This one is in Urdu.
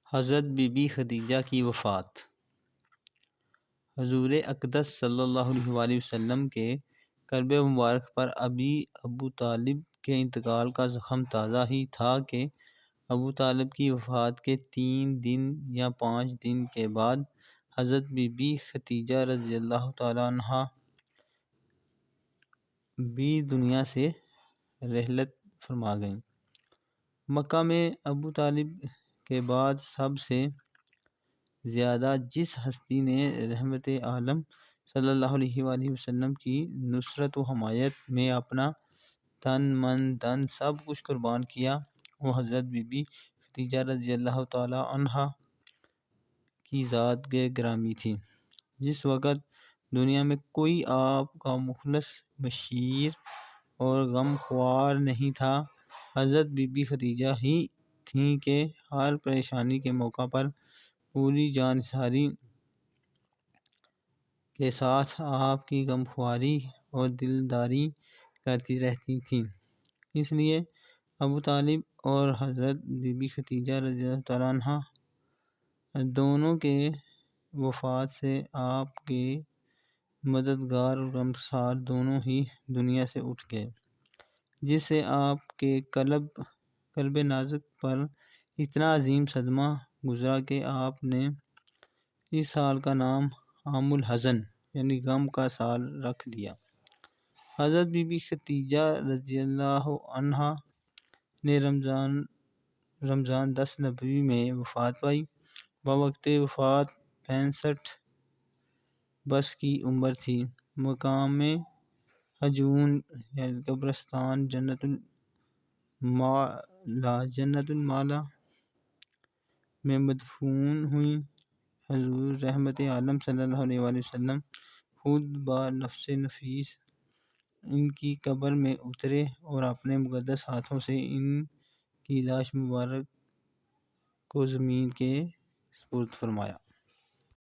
حضرت بی بی خدیجہ کی وفات۔ حضور اقدس صلی اللہ علیہ وآلہ وسلم کے قرب مبارک پر ابو طالب کے انتقال کا زخم تازہ ہی تھا کہ ابو طالب کی وفات کے 3 دن یا 5 دن کے بعد حضرت بی بی خدیجہ رضی اللہ تعالیٰ عنہا بھی دنیا سے رحلت فرما گئیں۔ مکہ میں ابو طالب کے بعد سب سے زیادہ جس ہستی نے رحمت عالم صلی اللہ علیہ وآلہ وسلم کی نصرت و حمایت میں اپنا تن من دھن سب کچھ قربان کیا، وہ حضرت بی بی خدیجہ رضی اللہ تعالیٰ عنہا کی ذات گرامی تھی۔ جس وقت دنیا میں کوئی آپ کا مخلص بشیر اور غم خوار نہیں تھا، حضرت بی بی خدیجہ ہی تھیں کہ ہر پریشانی کے موقع پر پوری جانثاری کے ساتھ آپ کی غمخواری اور دلداری کرتی رہتی تھیں۔ اس لیے ابو طالب اور حضرت بی بی خدیجہ رضی اللہ تعالیٰ عنہا دونوں کے وفات سے آپ کے مددگار اور غمگسار دونوں ہی دنیا سے اٹھ گئے، جس سے آپ کے قلب نازک پر اتنا عظیم صدمہ گزرا کہ آپ نے اس سال کا نام عام الحزن یعنی غم کا سال رکھ دیا۔ حضرت بی بی خدیجہ رضی اللہ عنہا نے رمضان 10 نبوی میں وفات پائی۔ بوقت وفات 65 برس کی عمر تھی۔ مقام ہجون یعنی قبرستان جنت المعلا میں مدفون ہوئیں۔ حضور رحمت عالم صلی اللہ علیہ وآلہ وسلم خود بنفس نفیس ان کی قبر میں اترے اور اپنے مقدس ہاتھوں سے ان کی لاش مبارک کو زمین کے سپرد فرمایا۔